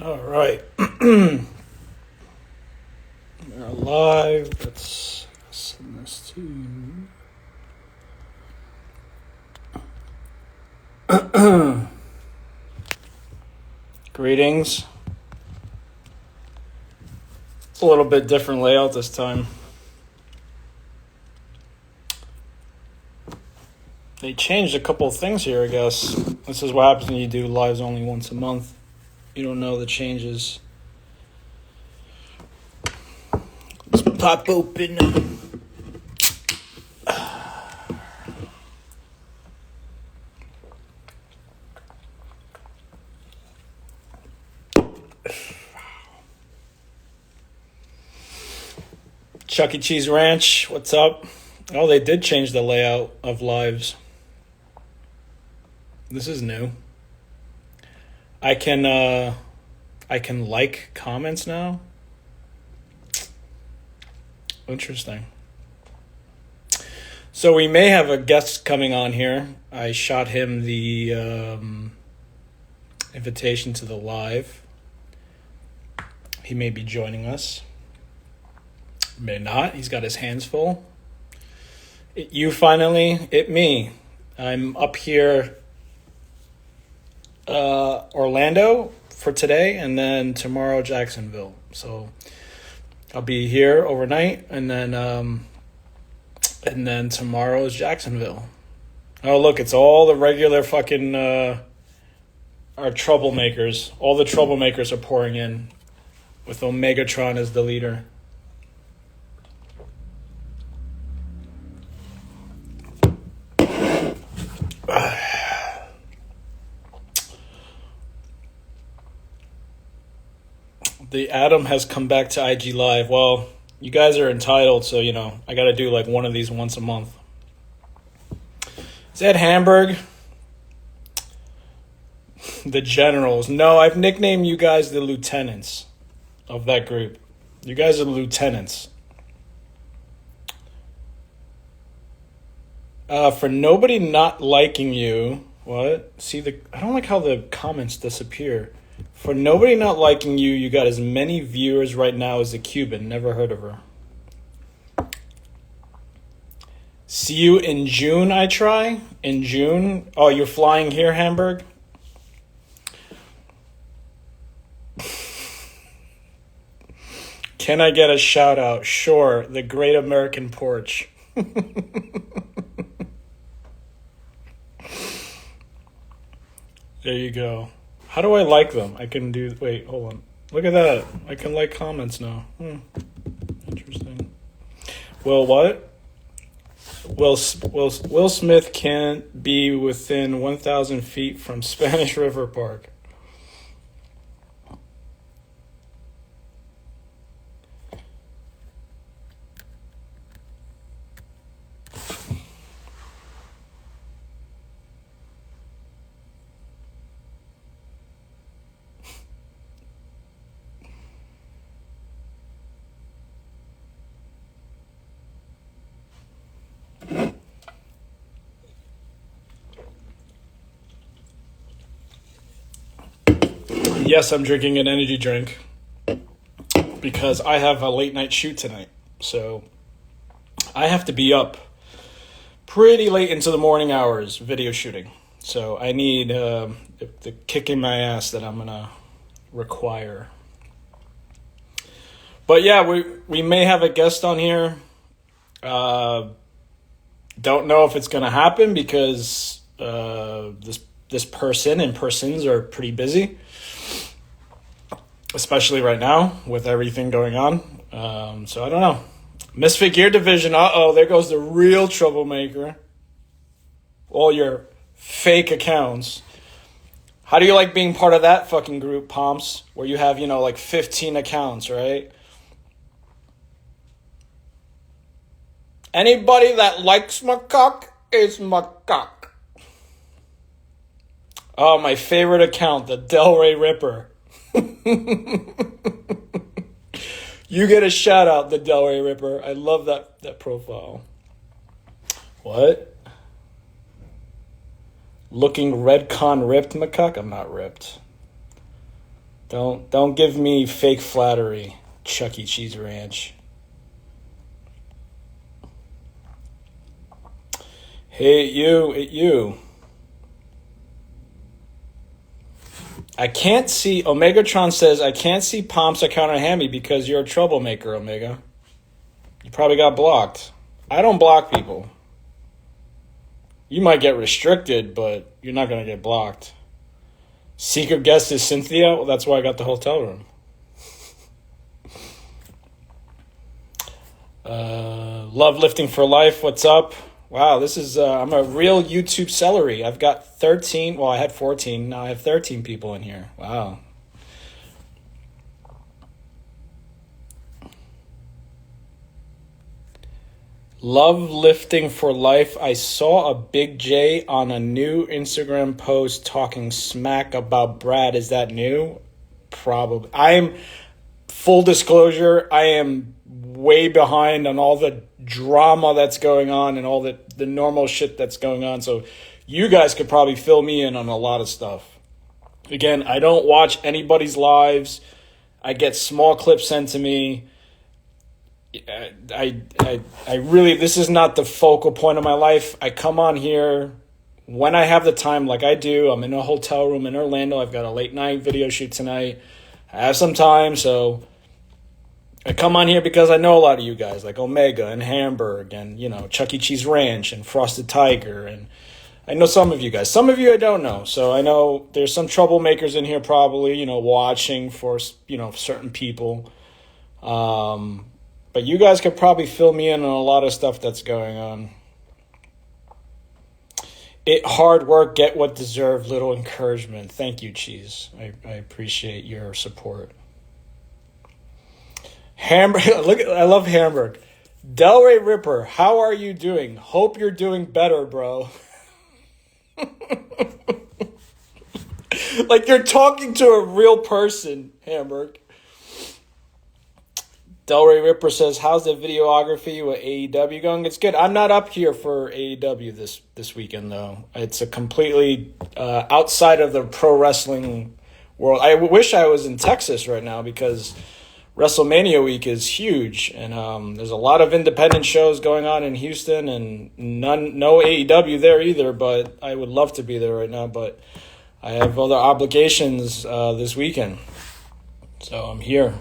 All right. We're live. Let's send this to you. Greetings. It's a little bit different layout this time. They changed a couple of things here, I guess. This is what happens when you do lives only once a month. You don't know the changes. Let's pop open. Chuck E. Cheese Ranch, what's up? Oh, they did change the layout of lives. This is new. I can like comments now. Interesting. So we may have a guest coming on here. I shot him the invitation to the live. He may be joining us. May not. He's got his hands full. You finally, me. I'm up here, Orlando for today, and then tomorrow Jacksonville. So I'll be here overnight, and then tomorrow is Jacksonville. Oh, look, it's all the regular fucking our troublemakers. All the troublemakers are pouring in, with Omegatron as the leader. The Atom has come back to IG Live. Well, you guys are entitled, so, I got to do like one of these once a month. Is that Hamburg? The generals. No, I've nicknamed you guys the lieutenants of that group. You guys are the lieutenants. For nobody not liking you, what? See, I don't like how the comments disappear. For nobody not liking you, you got as many viewers right now as a Cuban. Never heard of her. See you in June, I try. In June? Oh, you're flying here, Hamburg? Can I get a shout out? Sure, the Great American Porch. There you go. How do I like them? I can do... Wait, hold on. Look at that. I can like comments now. Interesting. Well, what? Will Smith can't be within 1,000 feet from Spanish River Park. Yes, I'm drinking an energy drink because I have a late night shoot tonight. So I have to be up pretty late into the morning hours video shooting. So I need the kick in my ass that I'm going to require. But yeah, we may have a guest on here. Don't know if it's going to happen because this person and persons are pretty busy. Especially right now with everything going on. So I don't know. Misfit Gear Division. Uh-oh, there goes the real troublemaker. All your fake accounts. How do you like being part of that fucking group, Pomps? Where you have, like 15 accounts, right? Anybody that likes my cock is my cock. Oh, my favorite account, the Delray Ripper. You get a shout out, the Delray Ripper. I love that profile. What? Looking Redcon ripped, MuCuccad? I'm not ripped. Don't give me fake flattery, Chuck E. Cheese Ranch. Hey, you. I can't see, Omegatron says, I can't see Pomps account on Hammy because you're a troublemaker, Omega. You probably got blocked. I don't block people. You might get restricted, but you're not going to get blocked. Secret guest is Cynthia? Well, that's why I got the hotel room. Love lifting for life. What's up? Wow, this is, I'm a real YouTube celery. I've got 13, well, I had 14. Now I have 13 people in here. Wow. Love lifting for life. I saw a Big J on a new Instagram post talking smack about Brad. Is that new? Probably. Full disclosure, I am way behind on all the drama that's going on and all the normal shit that's going on. So you guys could probably fill me in on a lot of stuff. Again, I don't watch anybody's lives. I get small clips sent to me. I really, this is not the focal point of my life. I come on here when I have the time, like I do. I'm in a hotel room in Orlando. I've got a late night video shoot tonight. I have some time, so I come on here because I know a lot of you guys, like Omega and Hamburg and, Chuck E. Cheese Ranch and Frosted Tiger. And I know some of you guys. Some of you I don't know. So I know there's some troublemakers in here probably, watching for, certain people. But you guys could probably fill me in on a lot of stuff that's going on. Hard work, get what deserved, little encouragement. Thank you, Cheese. I appreciate your support. Hamburg, I love Hamburg. Delray Ripper, how are you doing? Hope you're doing better, bro. Like you're talking to a real person, Hamburg. Delray Ripper says, how's the videography with AEW going? It's good. I'm not up here for AEW this weekend, though. It's a completely outside of the pro wrestling world. I wish I was in Texas right now because WrestleMania week is huge. And there's a lot of independent shows going on in Houston and no AEW there either. But I would love to be there right now. But I have other obligations this weekend. So I'm here.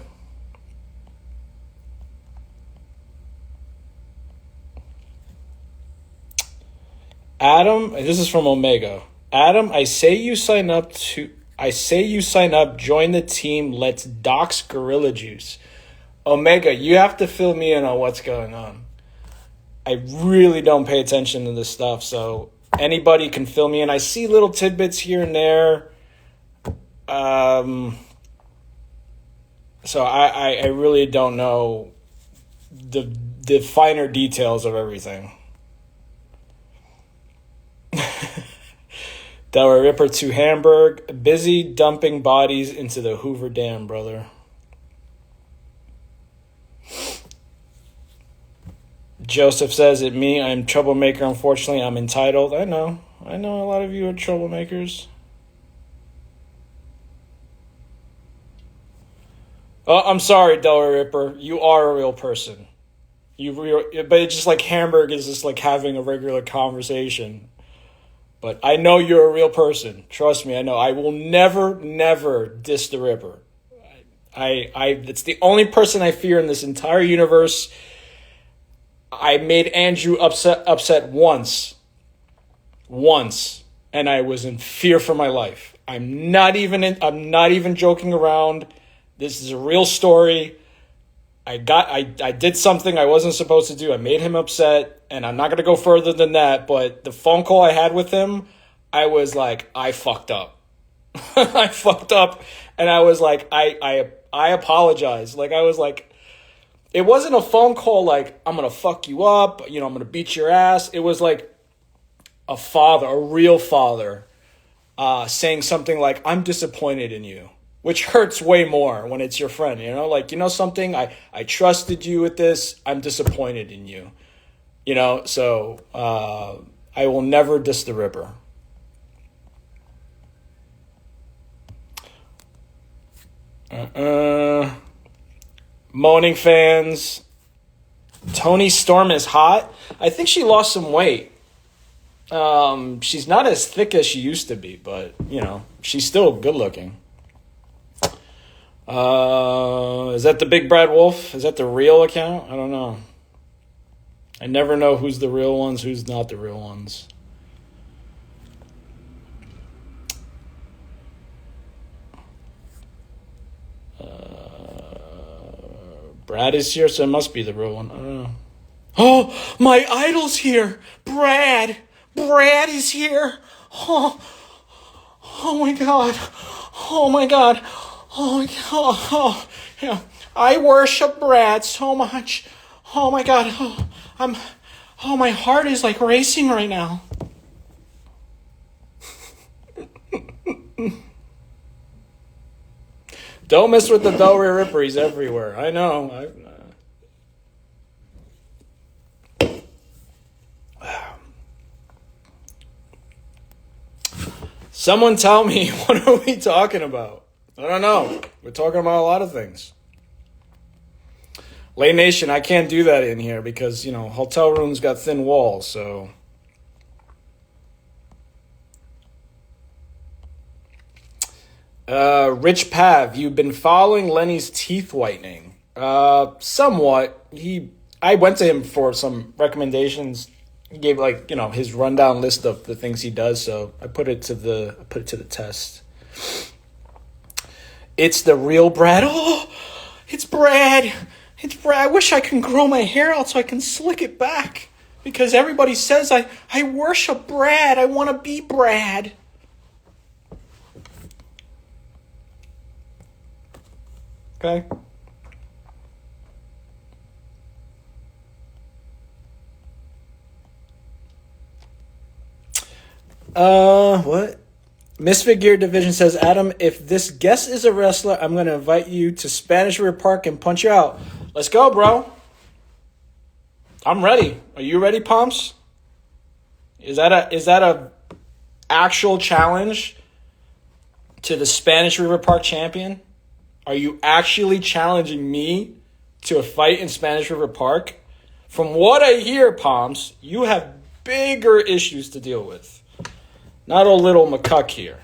Adam, this is from Omega. Adam, I say you sign up, join the team, let's dox Gorilla Juice. Omega, you have to fill me in on what's going on. I really don't pay attention to this stuff, so anybody can fill me in. I see little tidbits here and there. So I really don't know the finer details of everything. Delaware Ripper to Hamburg. Busy dumping bodies into the Hoover Dam, brother. Joseph says, it me. I'm troublemaker. Unfortunately, I'm entitled. I know a lot of you are troublemakers. Oh, I'm sorry, Delaware Ripper. You are a real person. But it's just like Hamburg is just like having a regular conversation. But I know you're a real person. Trust me, I know. I will never diss the Ripper. It's the only person I fear in this entire universe. I made Andrew upset once, and I was in fear for my life. I'm not even joking around. This is a real story. I did something I wasn't supposed to do. I made him upset, and I'm not going to go further than that, but the phone call I had with him, I was like, I fucked up. I fucked up, and I was like, I apologize. Like, I was like, it wasn't a phone call like, I'm going to fuck you up, I'm going to beat your ass. It was like a real father, saying something like, I'm disappointed in you. Which hurts way more when it's your friend, Like, something, I trusted you with this. I'm disappointed in you. So I will never diss the Ripper. Moaning fans. Tony Storm is hot. I think she lost some weight. She's not as thick as she used to be, but, she's still good looking. Is that the Big Brad Wolf? Is that the real account? I don't know. I never know who's the real ones, who's not the real ones. Brad is here, so it must be the real one. I don't know. Oh, my idol's here. Brad. Brad is here. Oh my God. Oh my God. Oh my God. Oh, yeah. I worship Brad so much. Oh my God. My heart is like racing right now. Don't mess with the Delray Ripper. He's everywhere. I know. Someone tell me, what are we talking about? I don't know. We're talking about a lot of things. Lay Nation, I can't do that in here because, hotel rooms got thin walls, so... Rich Pav, you've been following Lenny's teeth whitening. Somewhat. I went to him for some recommendations. He gave his rundown list of the things he does, so I put it to the test. It's the real Brad. Oh, it's Brad. It's Brad. I wish I can grow my hair out so I can slick it back. Because everybody says I worship Brad. I want to be Brad. Okay. What? Misfit Gear Division says, Adam, if this guest is a wrestler, I'm going to invite you to Spanish River Park and punch you out. Let's go, bro. I'm ready. Are you ready, Pumps? Is that a actual challenge to the Spanish River Park champion? Are you actually challenging me to a fight in Spanish River Park? From what I hear, Palms, you have bigger issues to deal with. Not a little MuCuccad here.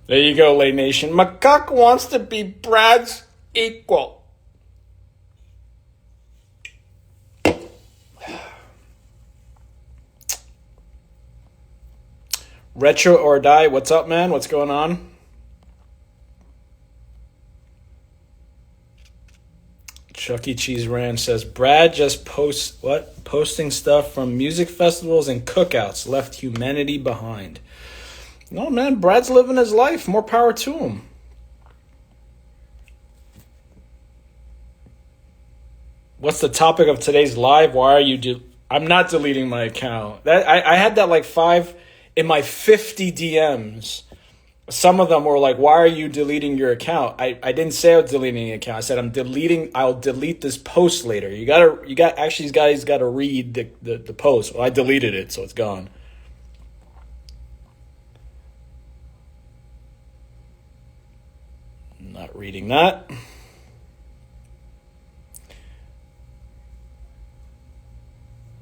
There you go, Lay Nation. MuCuccad wants to be Brad's equal. Retro or Die, what's up, man? What's going on? Chuck E. Cheese Ranch says, Brad just posting stuff from music festivals and cookouts left humanity behind. No, man, Brad's living his life. More power to him. What's the topic of today's live? Why are you... I'm not deleting my account. I had that like 5 in my 50 DMs. Some of them were like, why are you deleting your account? I didn't say I was deleting the account. I said I'll delete this post later. You guys gotta read the post. Well, I deleted it, so it's gone. Not reading that.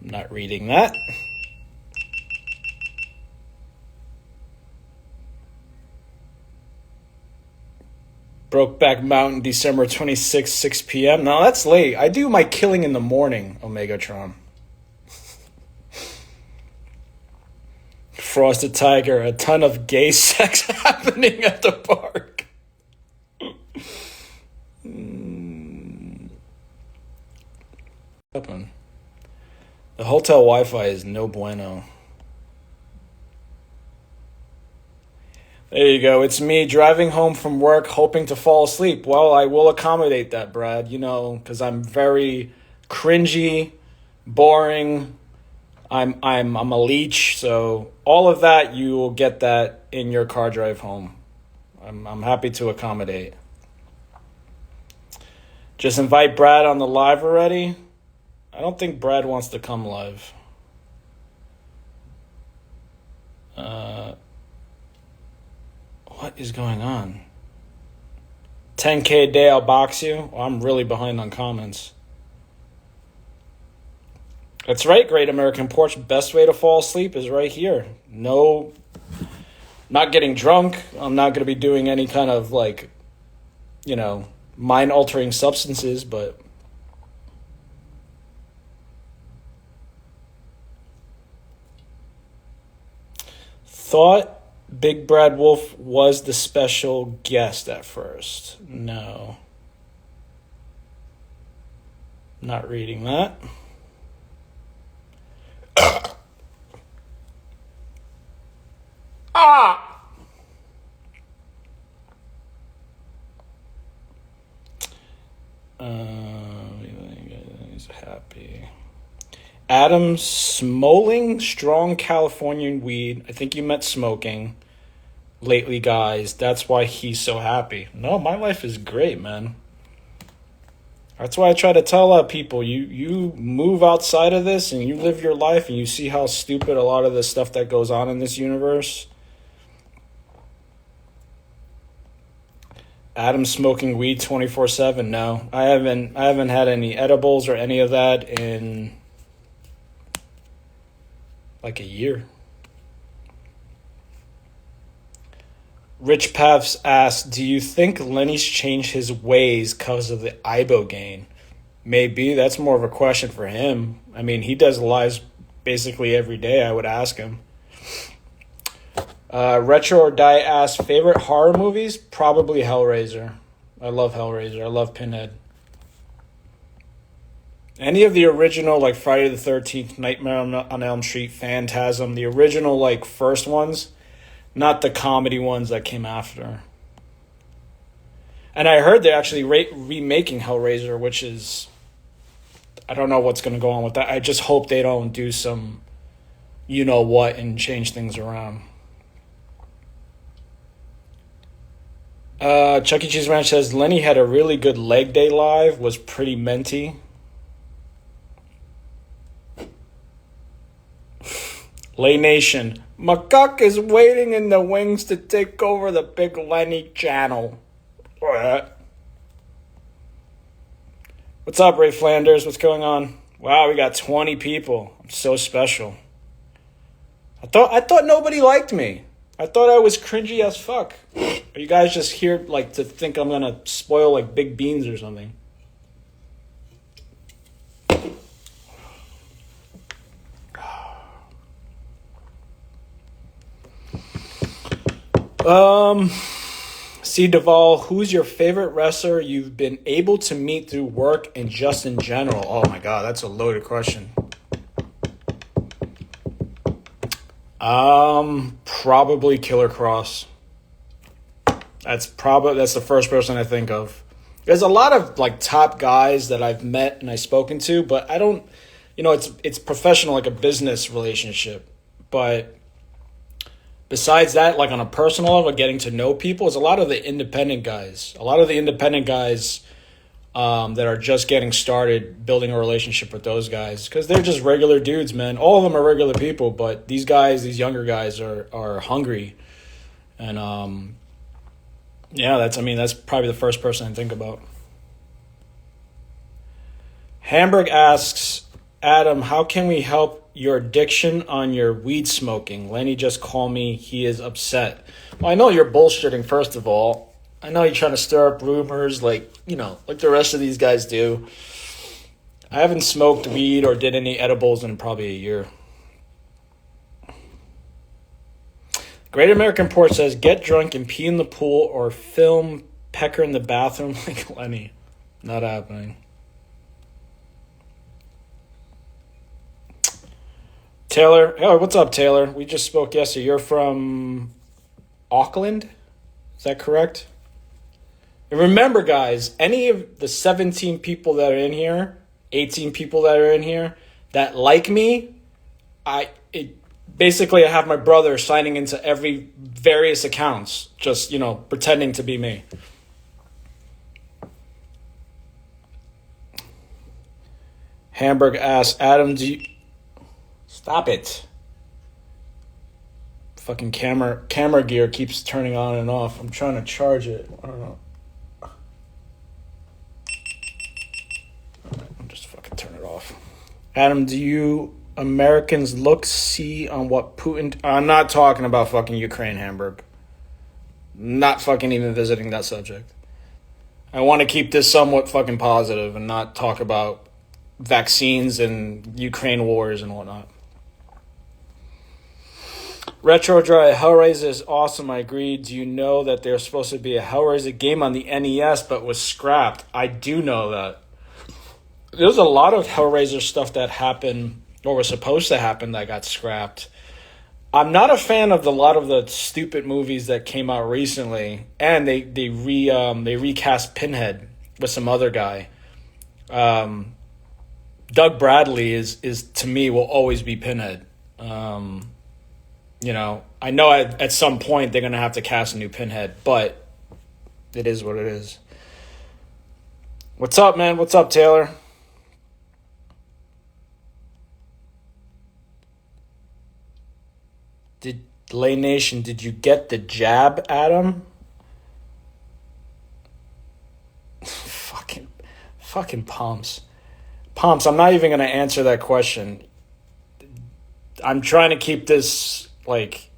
Not reading that. Brokeback Mountain, December 26th, 6 p.m. No, that's late. I do my killing in the morning, Omegatron. Frosted Tiger, a ton of gay sex happening at the park. The hotel Wi-Fi is no bueno. There you go. It's me driving home from work, hoping to fall asleep. Well, I will accommodate that, Brad. Because I'm very cringy, boring. I'm a leech. So all of that, you will get that in your car drive home. I'm happy to accommodate. Just invite Brad on the live already. I don't think Brad wants to come live. What is going on? 10K a day, I'll box you? Well, I'm really behind on comments. That's right, Great American Porch. Best way to fall asleep is right here. No, not getting drunk. I'm not going to be doing any kind of mind-altering substances, but thought Big Brad Wolf was the special guest at first. No. Not reading that. He's happy. Adam Smoling, strong Californian weed. I think you meant smoking. Lately, guys, that's why he's so happy. No, my life is great, man. That's why I try to tell people, you move outside of this and you live your life and you see how stupid a lot of the stuff that goes on in this universe. Adam smoking weed 24/7. No, I haven't had any edibles or any of that in like a year. Rich Pavs asks, do you think Lenny's changed his ways because of the ibogaine? Maybe. That's more of a question for him. I mean, he does lives basically every day, I would ask him. Retro or Die asks, favorite horror movies? Probably Hellraiser. I love Hellraiser. I love Pinhead. Any of the original, like Friday the 13th, Nightmare on Elm Street, Phantasm, the original, like, first ones, not the comedy ones that came after. And I heard they're actually remaking Hellraiser, which is, I don't know what's going to go on with that. I just hope they don't do some you-know-what and change things around. Chuck E. Cheese Ranch says, Lenny had a really good leg day live, was pretty minty. Lay Nation, MuCuccad is waiting in the wings to take over the big Lenny channel. What's up, Ray Flanders? What's going on? Wow, we got 20 people. I'm so special. I thought nobody liked me. I thought I was cringy as fuck. Are you guys just here like to think I'm gonna spoil like Big Beans or something? C. Duvall, who's your favorite wrestler you've been able to meet through work and just in general? Oh my god, that's a loaded question. Probably Killer Cross. That's the first person I think of. There's a lot of like top guys that I've met and I've spoken to, but I don't, it's professional, like a business relationship. But besides that, like on a personal level, getting to know people is a lot of the independent guys. A lot of the independent guys that are just getting started, building a relationship with those guys, because they're just regular dudes, man. All of them are regular people, but these guys, younger guys, are hungry, and that's probably the first person I think about. Hamburg asks, Adam, how can we help your addiction on your weed smoking? Lenny just called me. He is upset. Well, I know you're bullshitting, first of all. I know you're trying to stir up rumors like the rest of these guys do. I haven't smoked weed or did any edibles in probably a year. Great American Porch says, get drunk and pee in the pool or film pecker in the bathroom like Lenny. Not happening. Taylor. Oh, what's up, Taylor? We just spoke yesterday. You're from Auckland? Is that correct? And remember, guys, any of the 17 people that are in here, 18 people that are in here that like me, basically I have my brother signing into every various accounts, just, pretending to be me. Hamburg asks, Adam, do you... Stop it. fucking camera gear keeps turning on and off. I'm trying to charge it. I don't know. I'll just fucking turn it off. Adam, do you Americans see on what Putin... I'm not talking about fucking Ukraine, Hamburg. Not fucking even visiting that subject. I want to keep this somewhat fucking positive and not talk about vaccines and Ukraine wars and whatnot. Retro Dry, Hellraiser is awesome, I agree. Do you know that there's supposed to be a Hellraiser game on the NES but was scrapped? I do know that. There's a lot of Hellraiser stuff that happened or was supposed to happen that got scrapped. I'm not a fan of a lot of the stupid movies that came out recently, and they recast Pinhead with some other guy. Doug Bradley is to me will always be Pinhead. You know, I know at some point they're gonna have to cast a new Pinhead, but it is what it is. What's up, man? What's up, Taylor? Lay Nation, did you get the jab, Adam? Fucking Pomps. Pomps, I'm not even going to answer that question. I'm trying to keep this, like,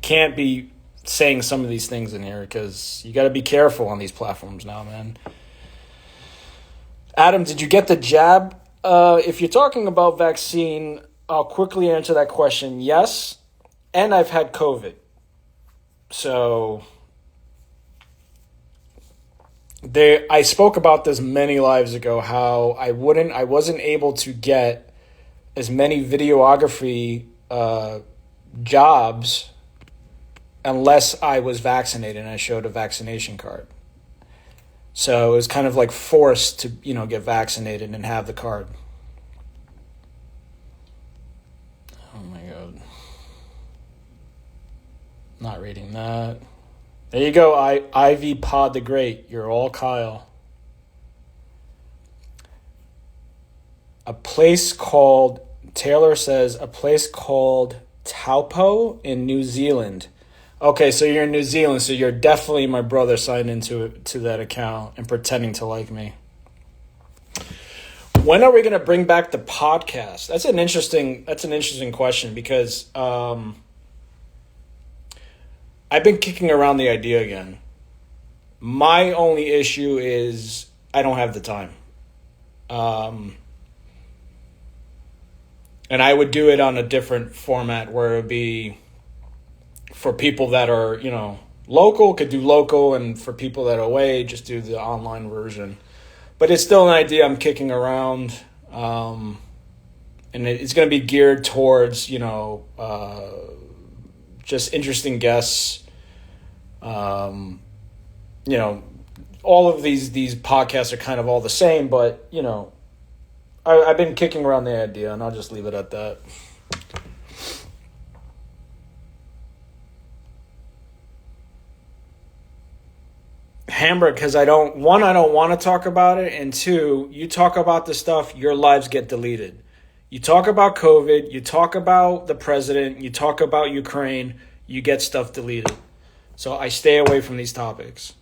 can't be saying some of these things in here because you got to be careful on these platforms now, man. Adam, did you get the jab? If you're talking about vaccine, I'll quickly answer that question. Yes. And I've had COVID. So I spoke about this many lives ago, how I wasn't able to get as many videography jobs unless I was vaccinated and I showed a vaccination card. So it was kind of like forced to, get vaccinated and have the card. Oh my God. Not reading that. There you go, Ivy Pod the Great. You're all Kyle. Taylor says, a place called Taupo in New Zealand. Okay, so you're in New Zealand, so you're definitely my brother signed into that account and pretending to like me. When are we going to bring back the podcast? That's an interesting question because I've been kicking around the idea again. My only issue is I don't have the time. And I would do it on a different format where it would be for people that are, local, could do local, and for people that are away, just do the online version. But it's still an idea I'm kicking around. And it's going to be geared towards, just interesting guests. All of these podcasts are kind of all the same, but, I've been kicking around the idea, and I'll just leave it at that. Hamburg, because I don't want to talk about it, and two, you talk about the stuff, your lives get deleted. You talk about COVID, you talk about the president, you talk about Ukraine, you get stuff deleted. So I stay away from these topics.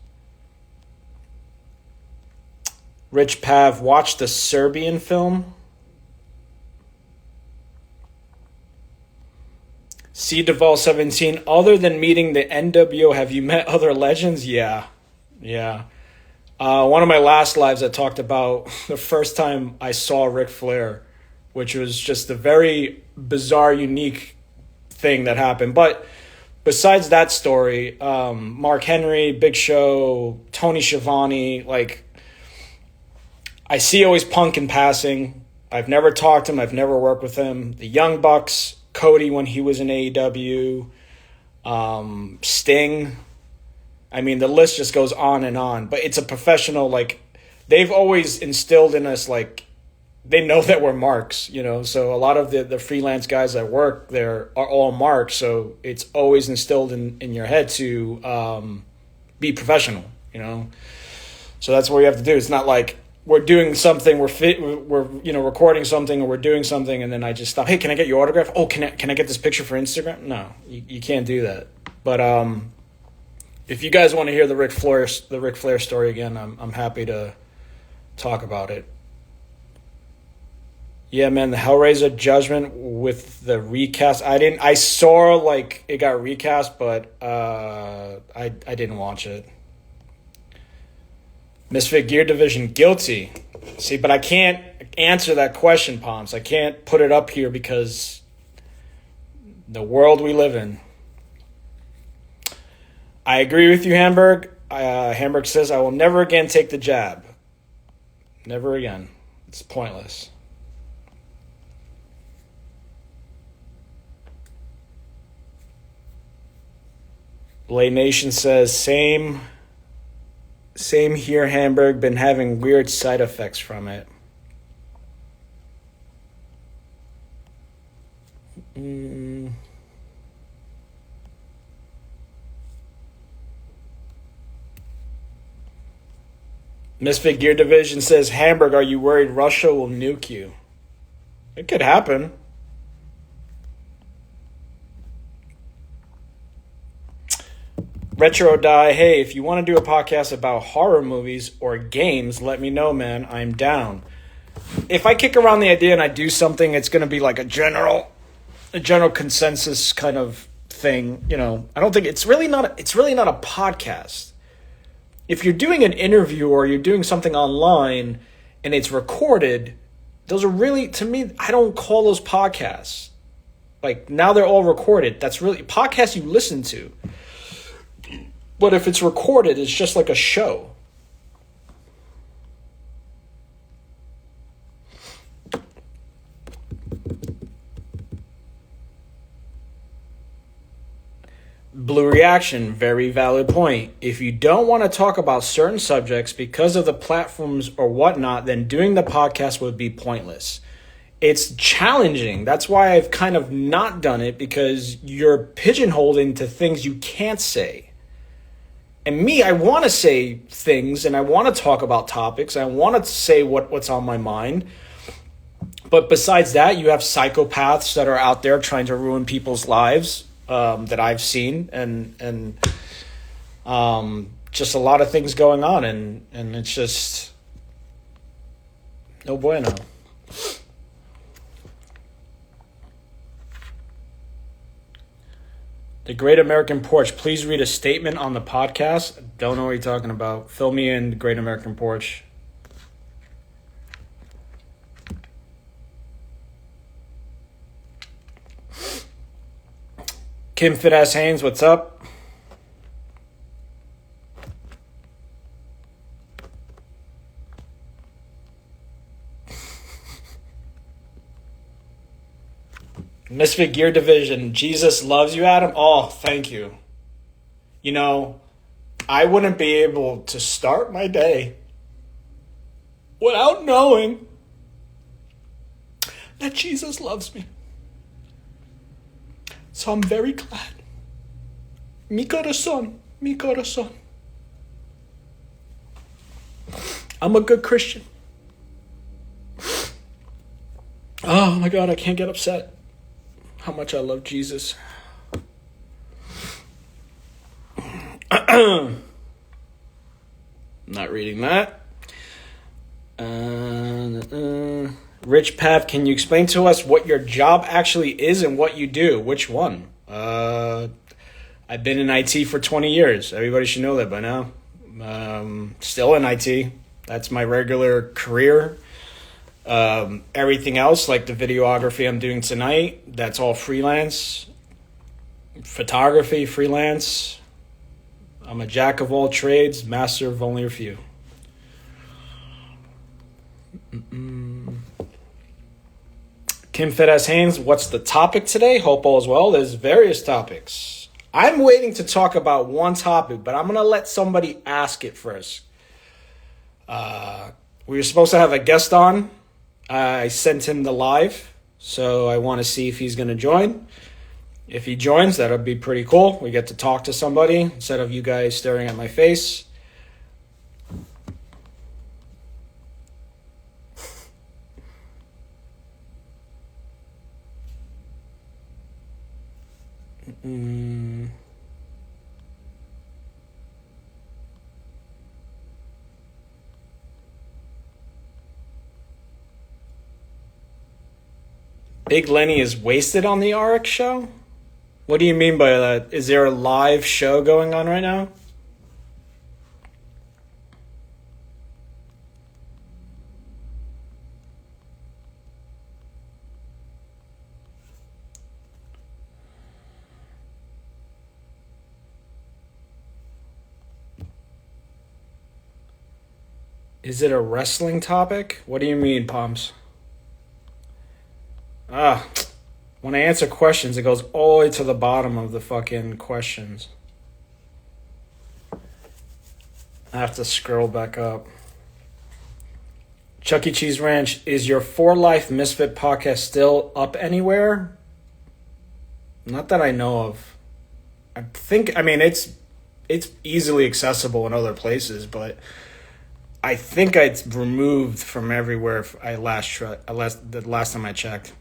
Rich Pav, watch the Serbian film. C. Duval 17, other than meeting the NWO, have you met other legends? Yeah. One of my last lives I talked about the first time I saw Ric Flair, which was just a very bizarre, unique thing that happened. But besides that story, Mark Henry, Big Show, Tony Schiavone, I see always Punk in passing. I've never talked to him. I've never worked with him. The Young Bucks, Cody when he was in AEW, Sting. I mean, the list just goes on and on. But it's a professional, they've always instilled in us, they know that we're marks, So a lot of the freelance guys that work there are all marks. So it's always instilled in your head to be professional, So that's what we have to do. It's not like, we're doing something, we're recording something, or we're doing something, and then I just stop. Hey, can I get your autograph? Oh, can I get this picture for Instagram? No, you can't do that. But if you guys want to hear the Ric Flair story again, I'm happy to talk about it. Yeah, man, the Hellraiser Judgment with the recast. I saw like it got recast, but I didn't watch it. Misfit Gear Division, guilty. See, but I can't answer that question, Pomps. I can't put it up here because the world we live in. I agree with you, Hamburg. Hamburg says, I will never again take the jab. Never again. It's pointless. Blade Nation says, same here, Hamburg. Been having weird side effects from it. Misfit Gear Division says, Hamburg, are you worried Russia will nuke you? It could happen. Retro Die, hey, if you want to do a podcast about horror movies or games, let me know, man. I'm down. If I kick around the idea and I do something, it's going to be like a general consensus kind of thing. I don't think it's really not a podcast. If you're doing an interview or you're doing something online and it's recorded, those are really, to me, I don't call those podcasts. Like, now they're all recorded. That's really podcasts you listen to. But if it's recorded, it's just like a show. Blue Reaction, very valid point. If you don't want to talk about certain subjects because of the platforms or whatnot, then doing the podcast would be pointless. It's challenging. That's why I've kind of not done it, because you're pigeonholed into things you can't say. And me, I want to say things and I want to talk about topics. I want to say what's on my mind. But besides that, you have psychopaths that are out there trying to ruin people's lives that I've seen. And just a lot of things going on. And it's just no bueno. The Great American Porch, please read a statement on the podcast. Don't know what you're talking about. Fill me in, The Great American Porch. Kim Fit-Ass Haynes, what's up? Misfit Gear Division, Jesus loves you, Adam. Oh, thank you. I wouldn't be able to start my day without knowing that Jesus loves me. So I'm very glad. Mi corazón, mi corazón. I'm a good Christian. Oh my God, I can't get upset. How much I love Jesus. Not reading that. Rich Pav, can you explain to us what your job actually is and what you do? Which one? I've been in IT for 20 years. Everybody should know that by now. Still in IT. That's my regular career. Everything else, like the videography I'm doing tonight, that's all freelance. Photography, freelance. I'm a jack of all trades, master of only a few. Kim Fit-Ass Haynes, what's the topic today? Hope all is well. There's various topics. I'm waiting to talk about one topic, but I'm going to let somebody ask it first. We were supposed to have a guest on. I sent him the live, so I want to see if he's going to join. If he joins, that'll be pretty cool. We get to talk to somebody instead of you guys staring at my face. Big Lenny is wasted on the RX show? What do you mean by that? Is there a live show going on right now? Is it a wrestling topic? What do you mean, Pomps? When I answer questions, it goes all the way to the bottom of the fucking questions. I have to scroll back up. Chuck E. Cheese Ranch, is your For Life Misfit podcast still up anywhere? Not that I know of. It's easily accessible in other places, but I think it's removed from everywhere. The last time I checked.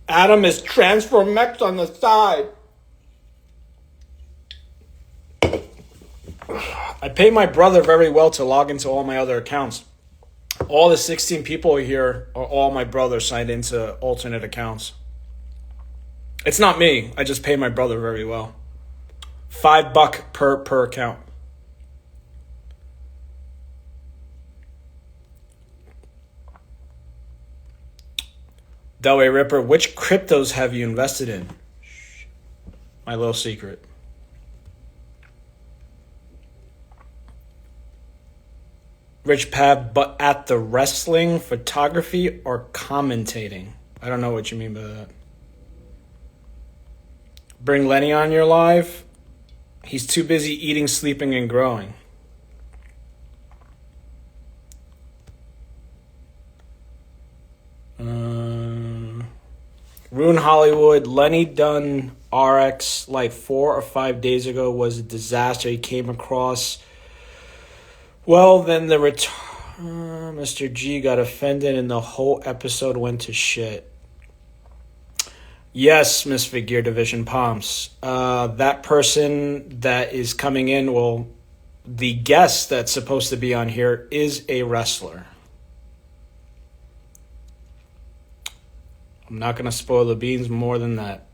Adam is Transformex on the side. I pay my brother very well to log into all my other accounts. All the 16 people here are all my brother signed into alternate accounts. It's not me. I just pay my brother very well. $5 per account. Delway Ripper, which cryptos have you invested in? My little secret. Rich Pab, but at the wrestling, photography, or commentating? I don't know what you mean by that. Bring Lenny on your live? He's too busy eating, sleeping, and growing. Rune Hollywood, Lenny Dunn RX like 4 or 5 days ago was a disaster. He came across. Well, then the Mr. G got offended and the whole episode went to shit. Yes, Misfit Gear Division Pomps. That person that is coming in, well, the guest that's supposed to be on here is a wrestler. I'm not going to spoil the beans more than that.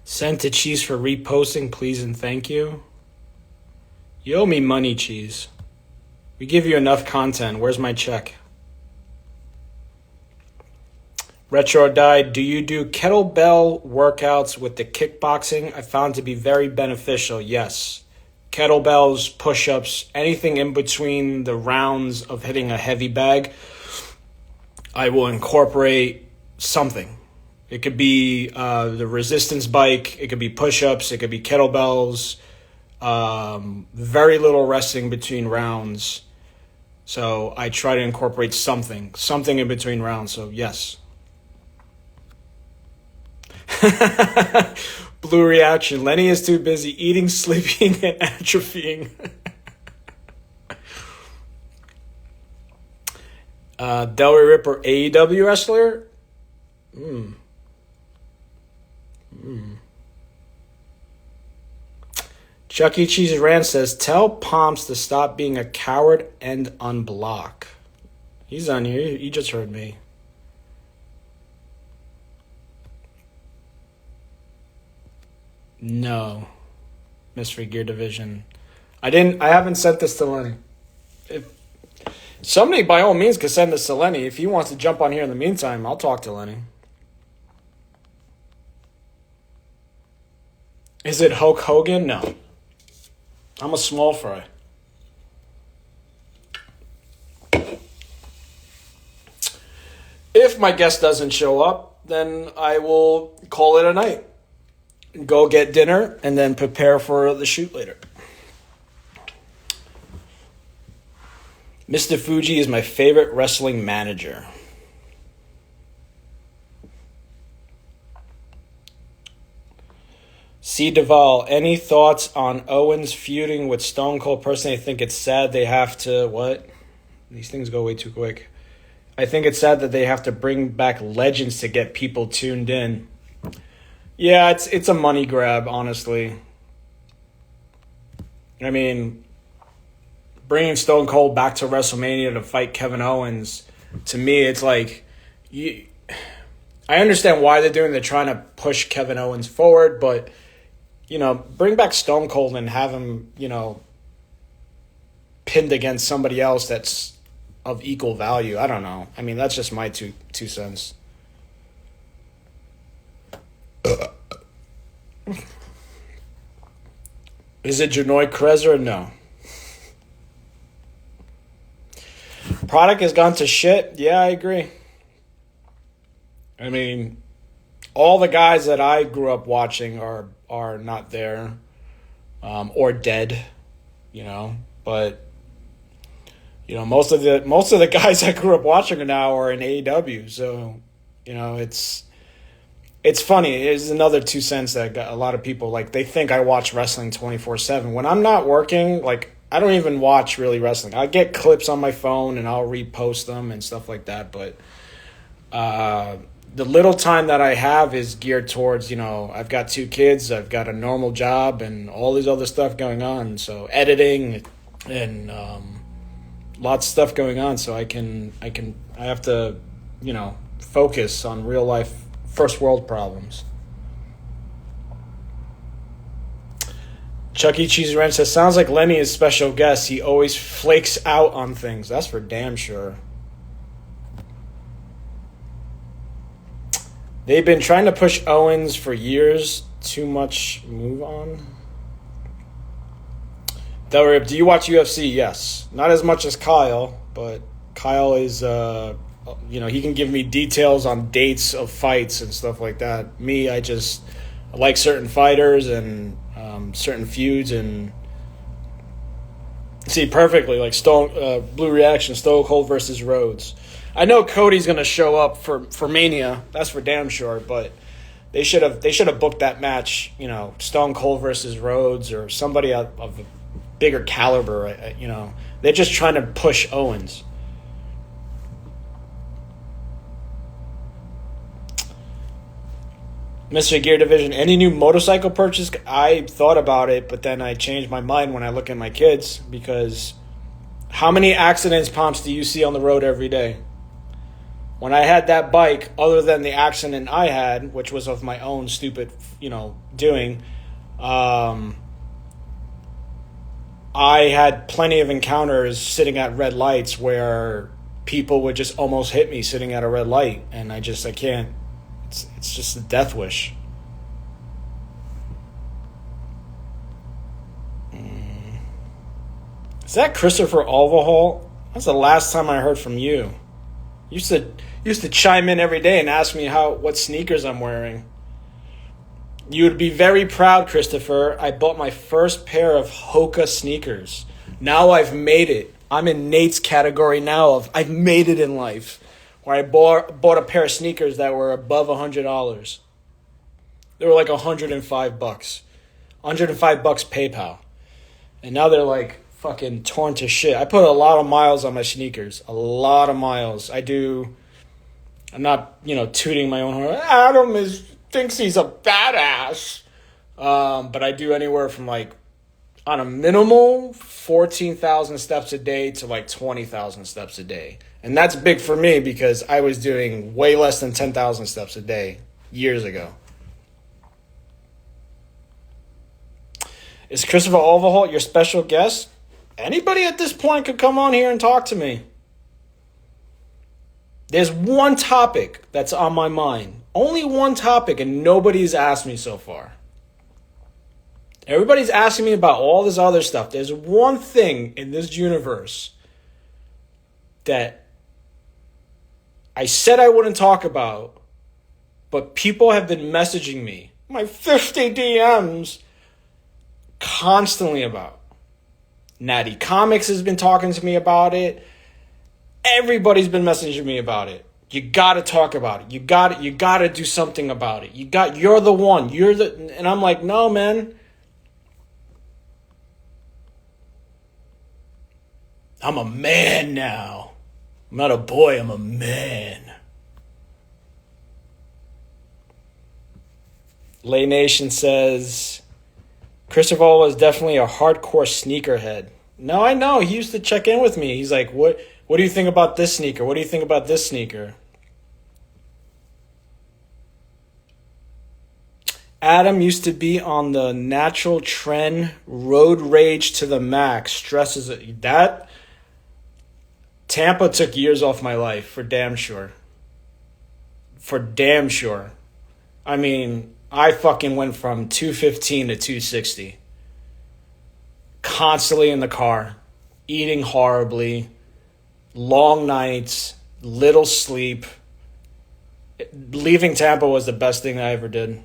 Send to Cheese for reposting, please and thank you. You owe me money, Cheese. We give you enough content. Where's my check? Retro or Die, do you do kettlebell workouts with the kickboxing? I found to be very beneficial, yes. Kettlebells, push-ups, anything in between the rounds of hitting a heavy bag, I will incorporate something. It could be the resistance bike, it could be push-ups, it could be kettlebells, very little resting between rounds. So I try to incorporate something in between rounds, so yes. Blue reaction. Lenny is too busy eating, sleeping, and atrophying. Delray Ripper, AEW wrestler? Chuck E. Cheese Rand says, tell Pomps to stop being a coward and unblock. He's on here. He just heard me. No. Mystery Gear Division. I haven't sent this to Lenny. If somebody by all means could send this to Lenny. If he wants to jump on here in the meantime, I'll talk to Lenny. Is it Hulk Hogan? No. I'm a small fry. If my guest doesn't show up, then I will call it a night. Go get dinner and then prepare for the shoot later. Mr. Fuji is my favorite wrestling manager. C. Duvall, any thoughts on Owens feuding with Stone Cold? Personally, I think it's sad they have to, what? These things go way too quick. I think it's sad that they have to bring back legends to get people tuned in. Yeah, it's a money grab, honestly. I mean, bringing Stone Cold back to WrestleMania to fight Kevin Owens, to me, it's like, I understand why they're doing. They're trying to push Kevin Owens forward, but bring back Stone Cold and have him, pinned against somebody else that's of equal value. I don't know. I mean, that's just my two cents. Is it Janoi Kreza or no? Product has gone to shit. Yeah, I agree. I mean, all the guys that I grew up watching are not there, or dead, But most of the guys I grew up watching now are in AEW. So, it's funny. It's another 2 cents that got a lot of people, like, they think I watch wrestling 24/7. When I'm not working, like, I don't even watch really wrestling. I get clips on my phone and I'll repost them and stuff like that. But the little time that I have is geared towards, I've got 2 kids, I've got a normal job and all this other stuff going on. So editing and lots of stuff going on. So I have to, focus on real life first world problems. Chuck E. Cheese Ranch says, sounds like Lenny is special guest. He always flakes out on things. That's for damn sure. They've been trying to push Owens for years. Too much move on. Delrip, do you watch UFC? Yes. Not as much as Kyle, but Kyle is, he can give me details on dates of fights and stuff like that. Me, I like certain fighters and certain feuds and see perfectly, like Blue Reaction, Stone Cold versus Rhodes. I know Cody's going to show up for Mania. That's for damn sure, but they should have booked that match, Stone Cold versus Rhodes or somebody of a bigger caliber, They're just trying to push Owens. Mr. Gear Division, any new motorcycle purchase? I thought about it, but then I changed my mind when I look at my kids, because how many accidents, Pomps, do you see on the road every day? When I had that bike, other than the accident I had, which was of my own stupid, doing, I had plenty of encounters sitting at red lights where people would just almost hit me sitting at a red light, and I can't. It's just a death wish. Is that Christopher Overhaul? That's the last time I heard from you. You used to chime in every day and ask me what sneakers I'm wearing. You would be very proud, Christopher. I bought my first pair of Hoka sneakers. Now I've made it. I'm in Nate's category now of I've made it in life. Where I bought a pair of sneakers that were above $100. They were like $105. $105 PayPal. And now they're like fucking torn to shit. I put a lot of miles on my sneakers. A lot of miles. I'm not, tooting my own horn. Adam thinks he's a badass. But I do anywhere from like, on a minimal, 14,000 steps a day to like 20,000 steps a day. And that's big for me because I was doing way less than 10,000 steps a day years ago. Is Christopher Overholt your special guest? Anybody at this point could come on here and talk to me. There's one topic that's on my mind. Only one topic, and nobody's asked me so far. Everybody's asking me about all this other stuff. There's one thing in this universe that I said I wouldn't talk about, but people have been messaging me, my 50 DMs, constantly about. Natty Comics has been talking to me about it. Everybody's been messaging me about it. You got to talk about it. You got to do something about it. You're the one. And I'm like, no, man. I'm a man now. I'm not a boy, I'm a man. Lay Nation says, Christopher was definitely a hardcore sneakerhead. No, I know. He used to check in with me. He's like, what do you think about this sneaker? What do you think about this sneaker? Adam used to be on the natural trend, road rage to the max. Stresses it. That Tampa took years off my life, for damn sure. For damn sure. I mean, I fucking went from 215 to 260. Constantly in the car, eating horribly, long nights, little sleep. Leaving Tampa was the best thing I ever did.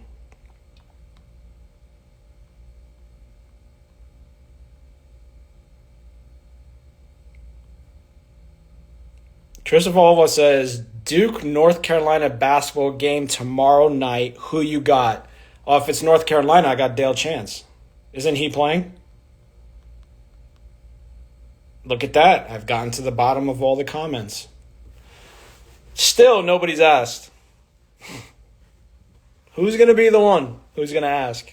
Christopher Alva says, Duke, North Carolina basketball game tomorrow night. Who you got? Oh, if it's North Carolina, I got Dale Chance. Isn't he playing? Look at that. I've gotten to the bottom of all the comments. Still, nobody's asked. Who's going to be the one? Who's going to ask?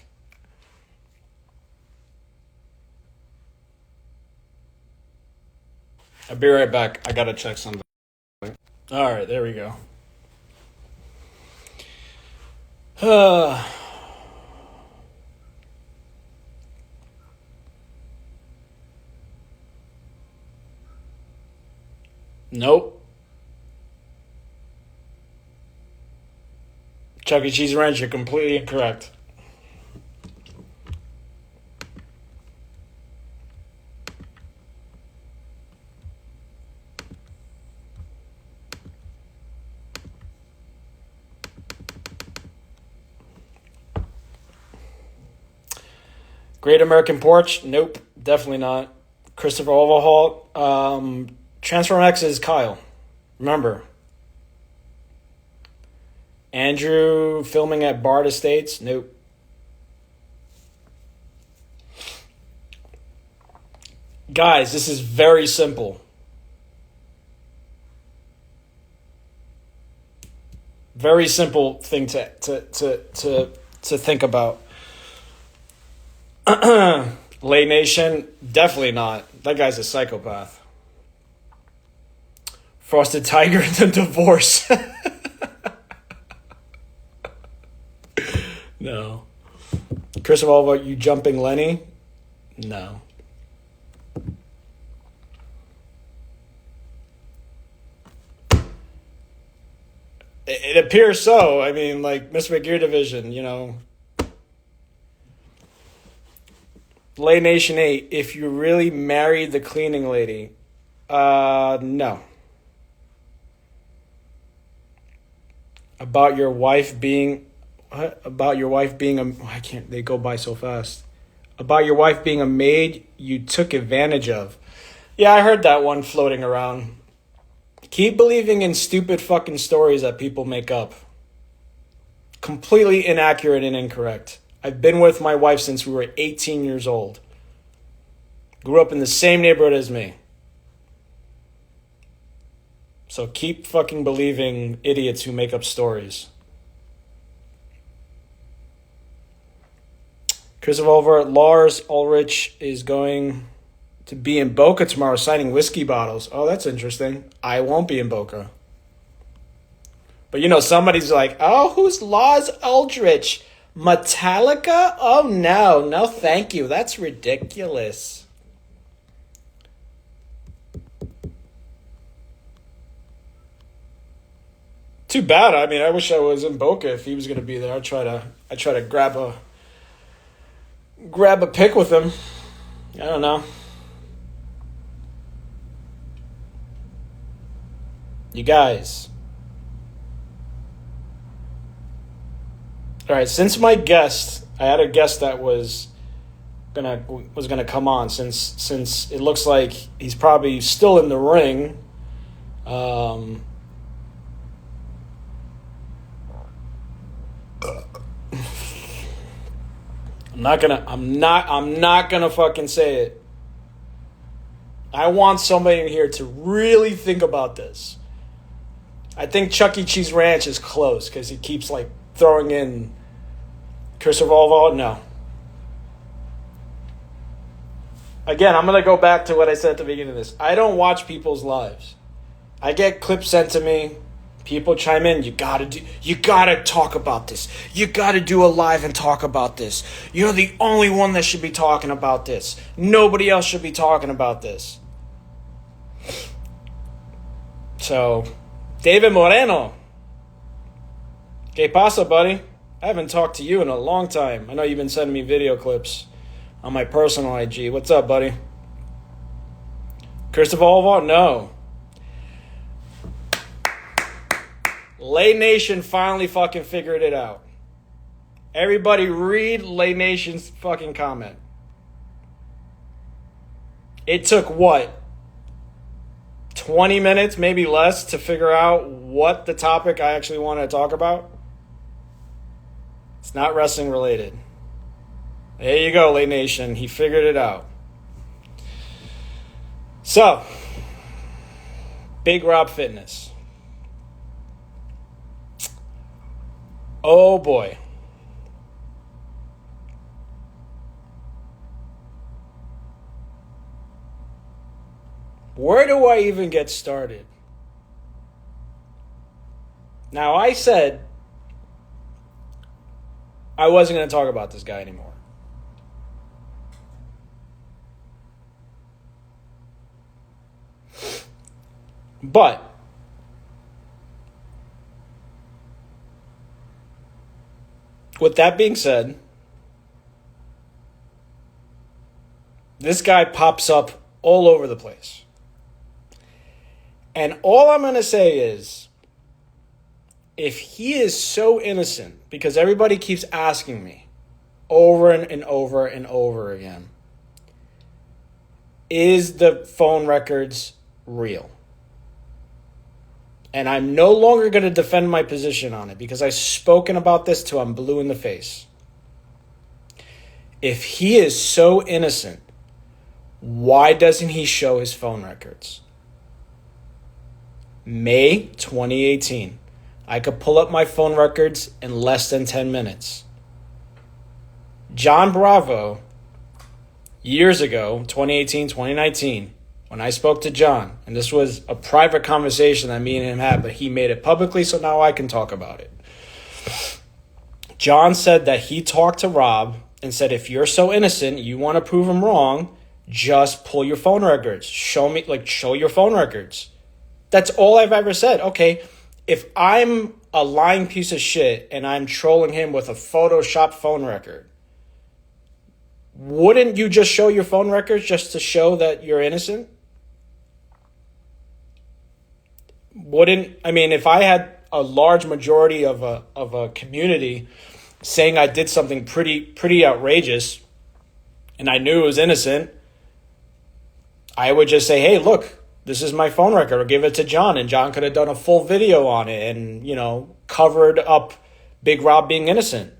I'll be right back. I got to check something. All right, there we go. Nope. Chuck E. Cheese Ranch, you're completely incorrect. Great American Porch? Nope, definitely not. Christopher Overhaul? Transform X is Kyle. Remember. Andrew filming at Bard Estates? Nope. Guys, this is very simple. Very simple thing to think about. Lay Nation, definitely not. That guy's a psychopath. Frosted Tiger, the divorce. No. Chris of Alva, you jumping Lenny? No. It appears so. I mean, like, Mr. McGear Division, you know. Lay Nation 8, if you really married the cleaning lady, no. About your wife being, what? About your wife being I can't, they go by so fast. About your wife being a maid you took advantage of. Yeah, I heard that one floating around. Keep believing in stupid fucking stories that people make up. Completely inaccurate and incorrect. I've been with my wife since we were 18 years old. Grew up in the same neighborhood as me. So keep fucking believing idiots who make up stories. Christopher Over, Lars Ulrich is going to be in Boca tomorrow signing whiskey bottles. Oh, that's interesting. I won't be in Boca. But you know, somebody's like, oh, who's Lars Ulrich? Metallica? Oh, no. No, thank you. That's ridiculous. Too bad. I mean, I wish I was in Boca if he was going to be there. I'd try to grab a pic with him. I don't know. You guys. All right, since my guest, I had a guest that was gonna come on. Since it looks like he's probably still in the ring. I'm not gonna fucking say it. I want somebody in here to really think about this. I think Chuck E. Cheese Ranch is close because he keeps like throwing in Christopher Volvo. No. Again, I'm going to go back to what I said at the beginning of this. I don't watch people's lives. I get clips sent to me. People chime in. You gotta talk about this. You gotta do a live and talk about this. You're the only one that should be talking about this. Nobody else should be talking about this. So, David Moreno. ¿Qué pasa, buddy? I haven't talked to you in a long time. I know you've been sending me video clips on my personal IG. What's up, buddy? Christopher Oliver? No. Lay Nation finally fucking figured it out. Everybody read Lay Nation's fucking comment. It took what? 20 minutes, maybe less, to figure out what the topic I actually want to talk about? It's not wrestling related. There you go, Lay Nation. He figured it out. So, Big Rob Fitness. Oh boy. Where do I even get started? Now, I said I wasn't going to talk about this guy anymore. But with that being said, this guy pops up all over the place. And all I'm going to say is, if he is so innocent, because everybody keeps asking me over and over and over again, is the phone records real? And I'm no longer going to defend my position on it because I've spoken about this till I'm blue in the face. If he is so innocent, why doesn't he show his phone records? May 2018. I could pull up my phone records in less than 10 minutes. John Bravo, years ago, 2018, 2019, when I spoke to John, and this was a private conversation that me and him had, but he made it publicly, so now I can talk about it. John said that he talked to Rob and said, if you're so innocent, you want to prove him wrong, just pull your phone records. Show your phone records. That's all I've ever said. Okay, if I'm a lying piece of shit and I'm trolling him with a Photoshop phone record, wouldn't you just show your phone records just to show that you're innocent? If I had a large majority of a community saying I did something pretty outrageous and I knew it was innocent, I would just say, hey, look, this is my phone record, or give it to John, and John could have done a full video on it and, covered up Big Rob being innocent.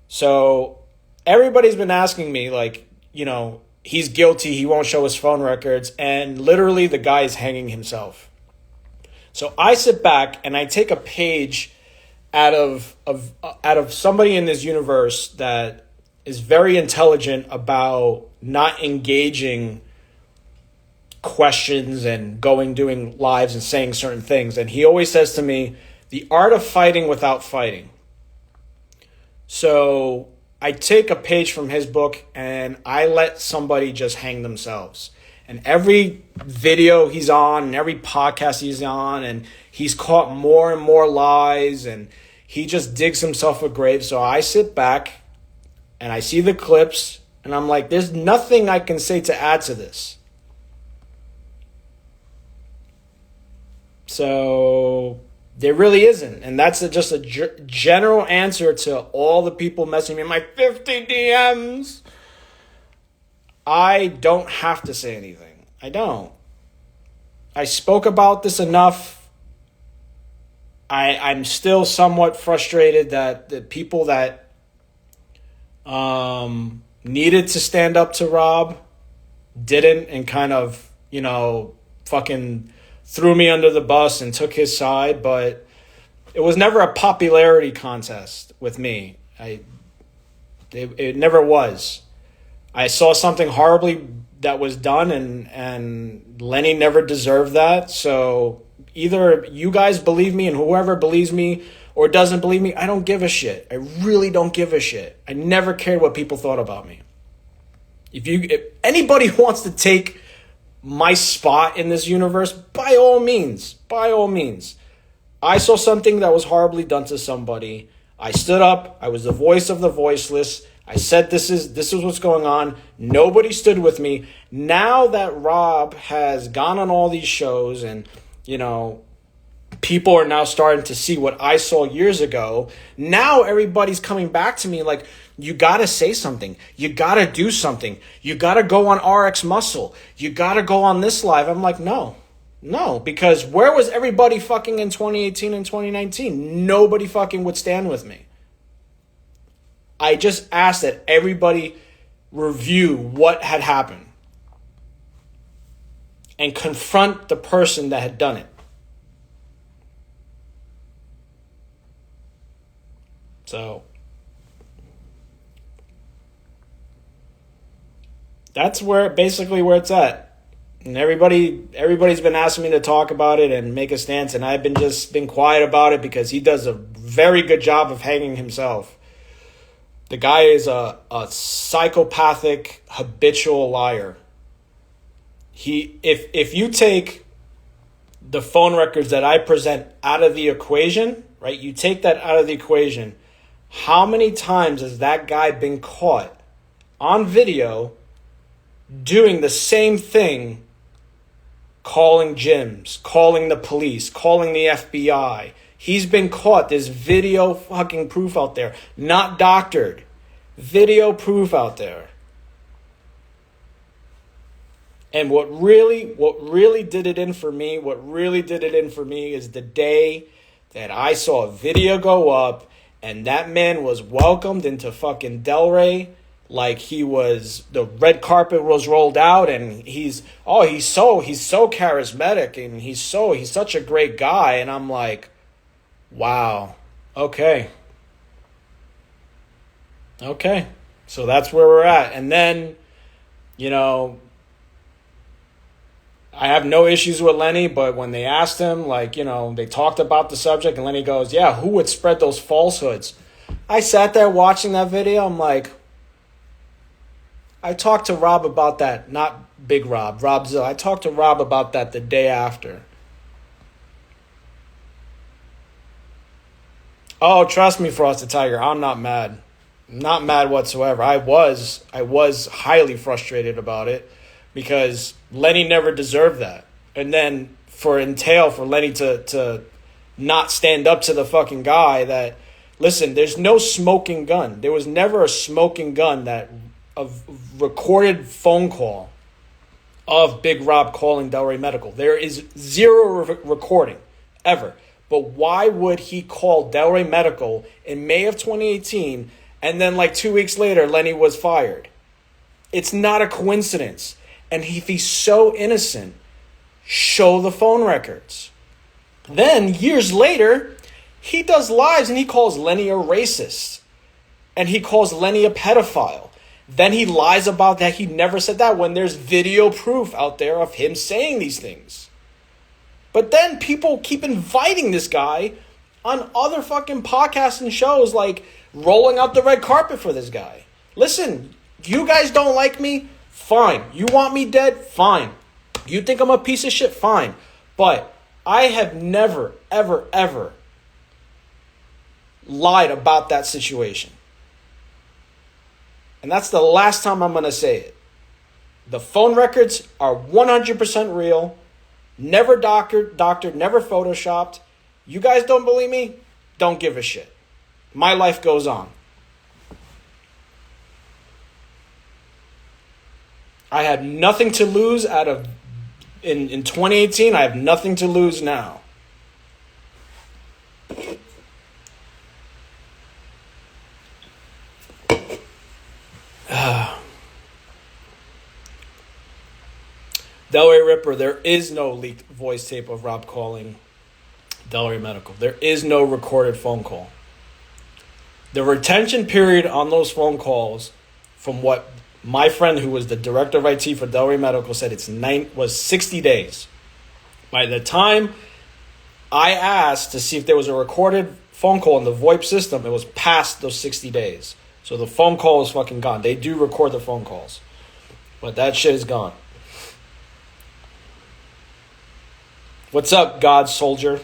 So everybody's been asking me, he's guilty, he won't show his phone records, and literally the guy is hanging himself. So I sit back and I take a page out of somebody in this universe that is very intelligent about not engaging questions and doing lives and saying certain things. And he always says to me, the art of fighting without fighting. So I take a page from his book and I let somebody just hang themselves. And every video he's on and every podcast he's on, and he's caught more and more lies, and he just digs himself a grave. So I sit back and I see the clips and I'm like, there's nothing I can say to add to this. So there really isn't. And that's just a general answer to all the people messaging me in my 50 DMs. I don't have to say anything. I don't. I spoke about this enough. I'm still somewhat frustrated that the people that needed to stand up to Rob didn't and kind of fucking threw me under the bus and took his side, but it was never a popularity contest with me. It never was. I saw something horribly that was done, and Lenny never deserved that. So either you guys believe me, and whoever believes me or doesn't believe me, I don't give a shit. I really don't give a shit. I never cared what people thought about me. If anybody wants to take my spot in this universe, by all means. I saw something that was horribly done to somebody. I stood up. I was the voice of the voiceless. I said, this is what's going on. Nobody stood with me. Now that Rob has gone on all these shows and, people are now starting to see what I saw years ago. Now everybody's coming back to me like, you got to say something. You got to do something. You got to go on RX Muscle. You got to go on this live. I'm like, no, because where was everybody fucking in 2018 and 2019? Nobody fucking would stand with me. I just asked that everybody review what had happened and confront the person that had done it. So that's basically where it's at. And everybody's been asking me to talk about it and make a stance, and I've been quiet about it because he does a very good job of hanging himself. The guy is a psychopathic, habitual liar. If you take the phone records that I present out of the equation, right? You take that out of the equation. How many times has that guy been caught on video doing the same thing, calling gyms, calling the police, calling the FBI? He's been caught. There's video fucking proof out there. Not doctored. Video proof out there. And what really did it in for me is the day that I saw a video go up and that man was welcomed into fucking Delray like the red carpet was rolled out, and he's so charismatic, and he's such a great guy. And I'm like, wow, okay. So that's where we're at. And then, I have no issues with Lenny, but when they asked him, they talked about the subject, and Lenny goes, yeah, who would spread those falsehoods? I sat there watching that video. I'm like, I talked to Rob about that, not Big Rob, Rob Zill. I talked to Rob about that the day after. Oh, trust me, Frosted Tiger, I'm not mad. Not mad whatsoever. I was highly frustrated about it because Lenny never deserved that. And then for Lenny to not stand up to the fucking guy that, listen, there's no smoking gun. There was never a smoking gun of recorded phone call of Big Rob calling Delray Medical. There is zero recording ever. But why would he call Delray Medical in May of 2018 and then 2 weeks later Lenny was fired? It's not a coincidence. And if he's so innocent, show the phone records. Then years later, he does lives and he calls Lenny a racist. And he calls Lenny a pedophile. Then he lies about that he never said that when there's video proof out there of him saying these things. But then people keep inviting this guy on other fucking podcasts and shows, rolling out the red carpet for this guy. Listen, you guys don't like me? Fine. You want me dead? Fine. You think I'm a piece of shit? Fine. But I have never, ever, ever lied about that situation. And that's the last time I'm going to say it. The phone records are 100% real. Never doctored, never photoshopped. You guys don't believe me? Don't give a shit. My life goes on. I had nothing to lose in 2018. I have nothing to lose now. Delray Ripper, there is no leaked voice tape of Rob calling Delray Medical. There is no recorded phone call. The retention period on those phone calls, from what my friend who was the director of IT for Delray Medical said, was 60 days. By the time I asked to see if there was a recorded phone call in the VoIP system, it was past those 60 days. So the phone call is fucking gone. They do record the phone calls, but that shit is gone. What's up, God Soldier?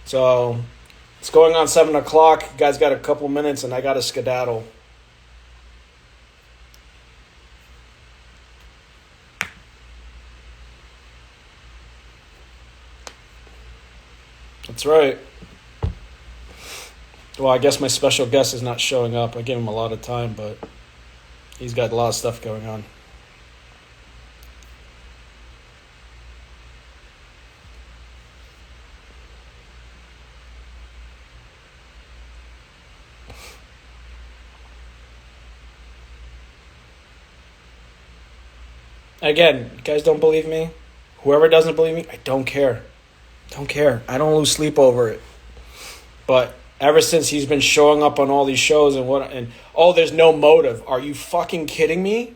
So it's going on 7 o'clock. You guys got a couple minutes, and I got to skedaddle. That's right. Well, I guess my special guest is not showing up. I gave him a lot of time, but he's got a lot of stuff going on. Again, you guys don't believe me? Whoever doesn't believe me, I don't care. Don't care. I don't lose sleep over it. But ever since he's been showing up on all these shows and there's no motive. Are you fucking kidding me?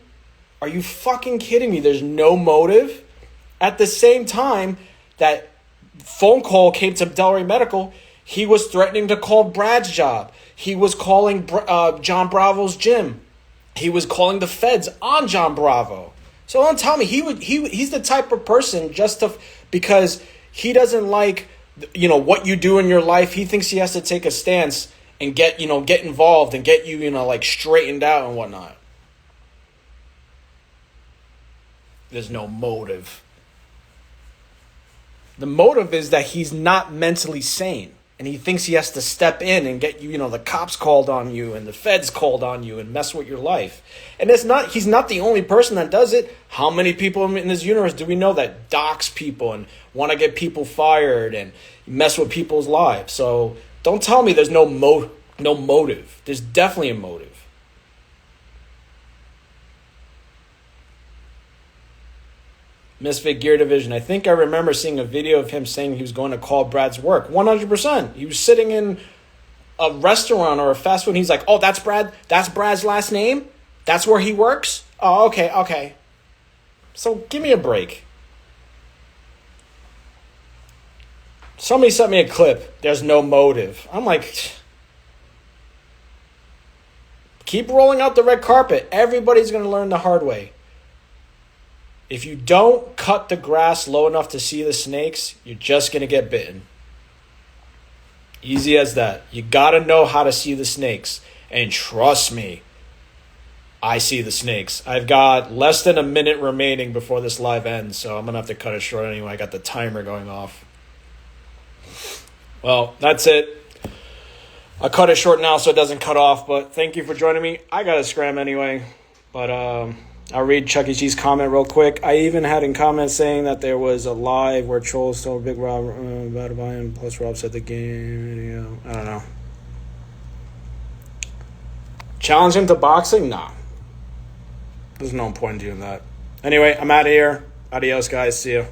Are you fucking kidding me? There's no motive? At the same time that phone call came to Delray Medical, he was threatening to call Brad's job. He was calling John Bravo's gym. He was calling the feds on John Bravo. So don't tell me he's the type of person because he doesn't like what you do in your life. He thinks he has to take a stance and get involved and get you like straightened out and whatnot. There's no motive. The motive is that he's not mentally sane. And he thinks he has to step in and get you, the cops called on you and the feds called on you and mess with your life. And he's not the only person that does it. How many people in this universe do we know that dox people and want to get people fired and mess with people's lives? So don't tell me there's no motive. There's definitely a motive. Misfit Gear Division. I think I remember seeing a video of him saying he was going to call Brad's work. 100%. He was sitting in a restaurant or a fast food and he's like, oh, that's Brad? That's Brad's last name? That's where he works? Oh, okay. So give me a break. Somebody sent me a clip. There's no motive. I'm like, keep rolling out the red carpet. Everybody's going to learn the hard way. If you don't cut the grass low enough to see the snakes, you're just going to get bitten. Easy as that. You got to know how to see the snakes. And trust me, I see the snakes. I've got less than a minute remaining before this live ends, so I'm going to have to cut it short anyway. I got the timer going off. Well, that's it. I'll cut it short now so it doesn't cut off, but thank you for joining me. I got to scram anyway, but I'll read Chuck E. Cheese comment real quick. I even had in comments saying that there was a live where Trolls told Big Rob about to buy him, plus Rob said the game video. I don't know. Challenge him to boxing? Nah. There's no point in doing that. Anyway, I'm out of here. Adios, guys. See you.